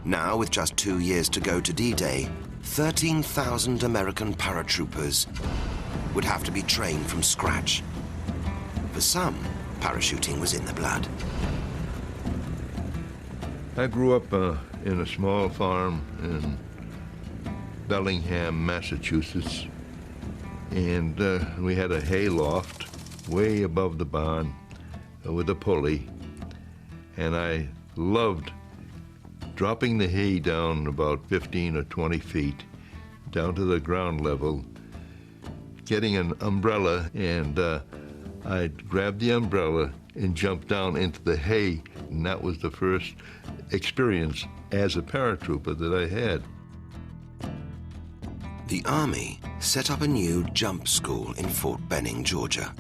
Now, with just 2 years to go to D-Day, 13,000 American paratroopers would have to be trained from scratch. For some, parachuting was in the blood. I grew up in a small farm in Bellingham, Massachusetts, and we had a hay loft way above the barn with a pulley, and I loved dropping the hay down about 15 or 20 feet down to the ground level, getting an umbrella, and I'd grab the umbrella and jump down into the hay, and that was the first experience as a paratrooper that I had. The Army set up a new jump school in Fort Benning, Georgia.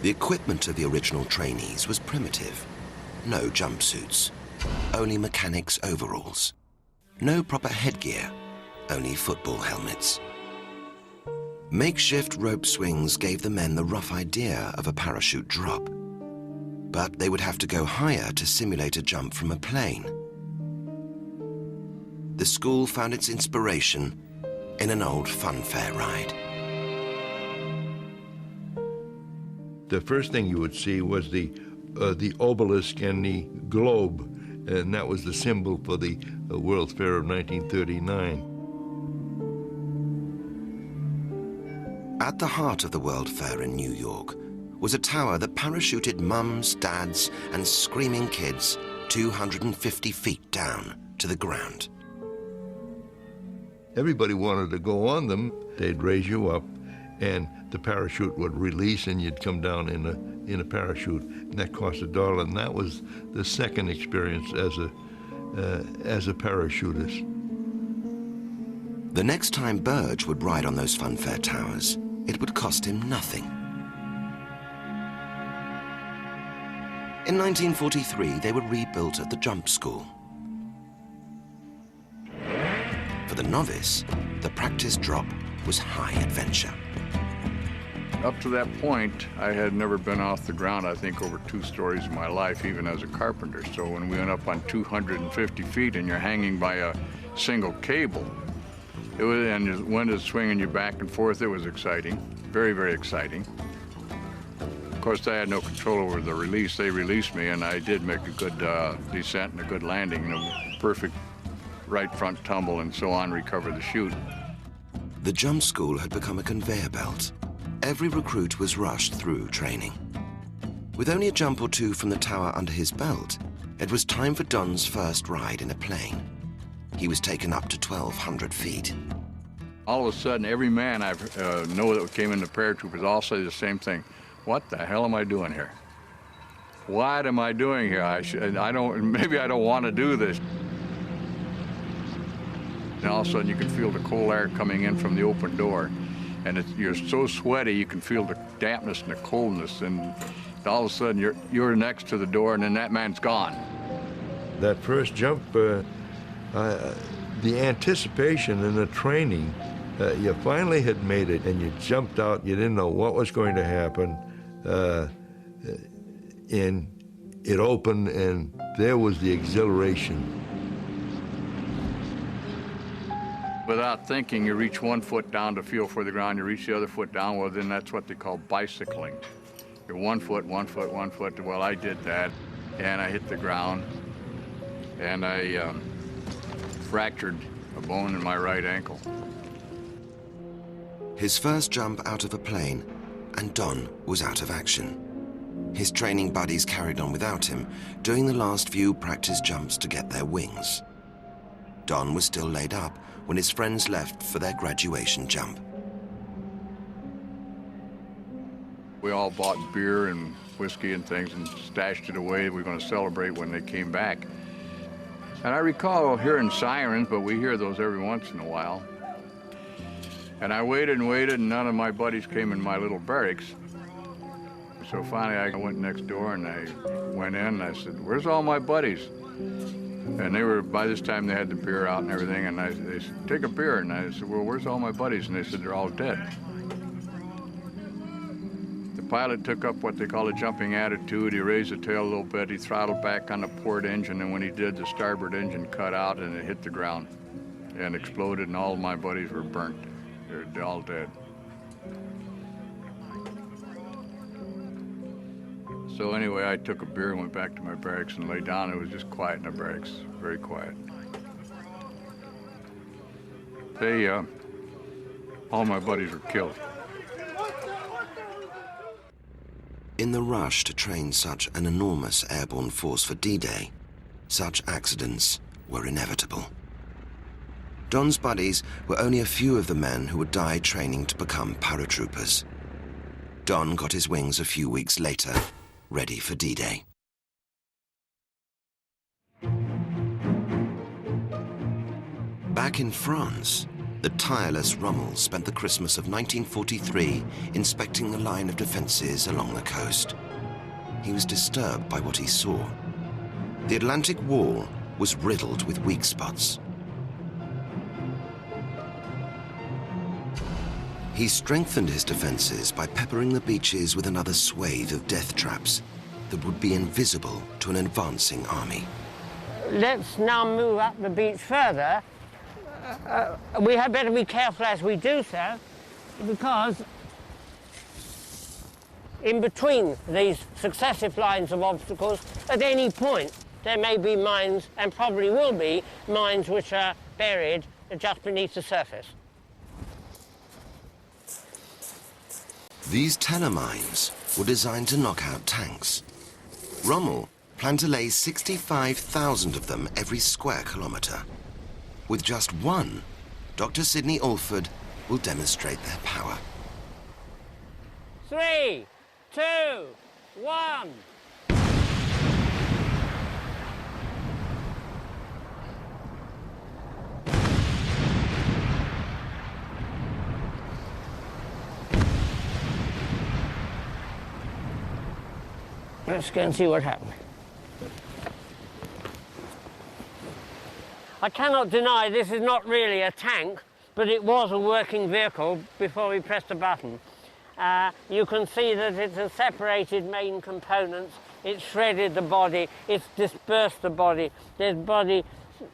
The equipment of the original trainees was primitive. No jumpsuits, only mechanics' overalls. No proper headgear, only football helmets. Makeshift rope swings gave the men the rough idea of a parachute drop. But they would have to go higher to simulate a jump from a plane. The school found its inspiration in an old funfair ride. The first thing you would see was the obelisk and the globe, and that was the symbol for the World's Fair of 1939. At the heart of the World Fair in New York was a tower that parachuted mums, dads, and screaming kids 250 feet down to the ground. Everybody wanted to go on them. They'd raise you up, and the parachute would release, and you'd come down in a parachute, and that cost $1. And that was the second experience as a parachutist. The next time Burge would ride on those funfair towers, it would cost him nothing. In 1943, they were rebuilt at the jump school. For the novice, the practice drop was high adventure. Up to that point, I had never been off the ground, I think, over 2 stories in my life, even as a carpenter. So when we went up on 250 feet and you're hanging by a single cable, and the wind is swinging you back and forth, it was exciting, very, very exciting. Of course, I had no control over the release. They released me, and I did make a good descent and a good landing, and a perfect right front tumble and so on, recover the chute. The jump school had become a conveyor belt. Every recruit was rushed through training. With only a jump or two from the tower under his belt, it was time for Don's first ride in a plane. He was taken up to 1,200 feet. All of a sudden, every man I know that came into paratroopers all say the same thing. What the hell am I doing here? What am I doing here? Maybe I don't want to do this. And all of a sudden, you can feel the cold air coming in from the open door. And you're so sweaty, you can feel the dampness and the coldness. And all of a sudden, you're next to the door, and then that man's gone. That first jump, the anticipation and the training, you finally had made it, and you jumped out. You didn't know what was going to happen. And it opened, and there was the exhilaration. Without thinking, you reach one foot down to feel for the ground, you reach the other foot down, well, then that's what they call bicycling. You're one foot, one foot, one foot. Well, I did that, and I hit the ground, and I fractured a bone in my right ankle. His first jump out of a plane, and Don was out of action. His training buddies carried on without him, doing the last few practice jumps to get their wings. Don was still laid up when his friends left for their graduation jump. We all bought beer and whiskey and things and stashed it away. We were going to celebrate when they came back. And I recall hearing sirens, but we hear those every once in a while. And I waited and waited, and none of my buddies came in my little barracks. So finally I went next door and I went in and I said, "Where's all my buddies?" And they were, by this time they had the beer out and everything, and they said, "Take a beer." And I said, "Well, where's all my buddies?" And they said, "They're all dead." The pilot took up what they call a jumping attitude. He raised the tail a little bit, he throttled back on the port engine, and when he did, the starboard engine cut out and it hit the ground and exploded, and all of my buddies were burnt. They're all dead. So anyway, I took a beer and went back to my barracks and lay down. It was just quiet in the barracks, very quiet. All my buddies were killed. In the rush to train such an enormous airborne force for D-Day, such accidents were inevitable. Don's buddies were only a few of the men who would die training to become paratroopers. Don got his wings a few weeks later, ready for D-Day. Back in France, the tireless Rommel spent the Christmas of 1943 inspecting the line of defenses along the coast. He was disturbed by what he saw. The Atlantic Wall was riddled with weak spots. He strengthened his defenses by peppering the beaches with another swathe of death traps that would be invisible to an advancing army. Let's now move up the beach further. We had better be careful as we do so, because in between these successive lines of obstacles, at any point, there may be mines, and probably will be, mines which are buried just beneath the surface. These telemines were designed to knock out tanks. Rommel planned to lay 65,000 of them every square kilometre. With just one, Dr. Sidney Alford will demonstrate their power. 3, 2, 1. Let's go and see what happened. I cannot deny this is not really a tank, but it was a working vehicle before we pressed the button. You can see that it has separated main components, it's shredded the body, it's dispersed the body. There's body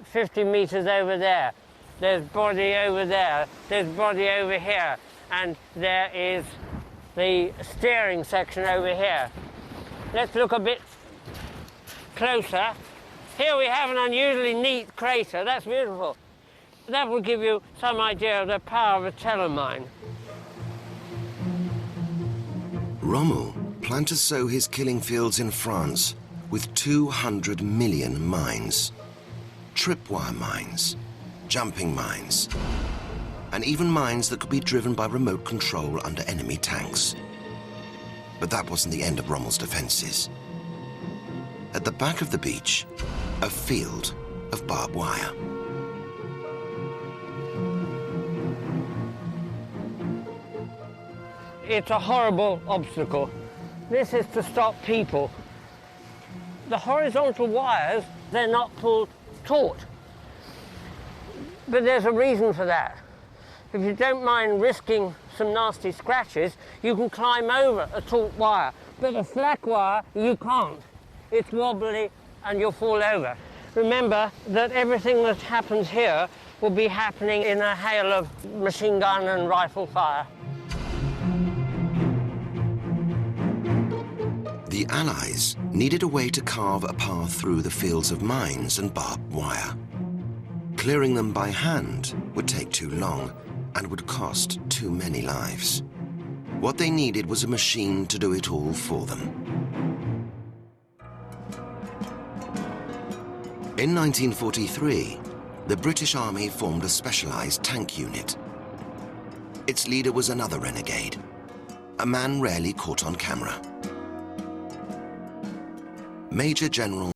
50 meters over there, there's body over there, there's body over here, and there is the steering section over here. Let's look a bit closer. Here we have an unusually neat crater. That's beautiful. That will give you some idea of the power of a telemine. Rommel planned to sow his killing fields in France with 200 million mines. Tripwire mines, jumping mines, and even mines that could be driven by remote control under enemy tanks. But that wasn't the end of Rommel's defenses. At the back of the beach, a field of barbed wire. It's a horrible obstacle. This is to stop people. The horizontal wires, they're not pulled taut. But there's a reason for that. If you don't mind risking some nasty scratches, you can climb over a taut wire. But a slack wire, you can't. It's wobbly and you'll fall over. Remember that everything that happens here will be happening in a hail of machine gun and rifle fire. The Allies needed a way to carve a path through the fields of mines and barbed wire. Clearing them by hand would take too long and would cost too many lives. What they needed was a machine to do it all for them. In 1943, the British Army formed a specialized tank unit. Its leader was another renegade, a man rarely caught on camera. Major General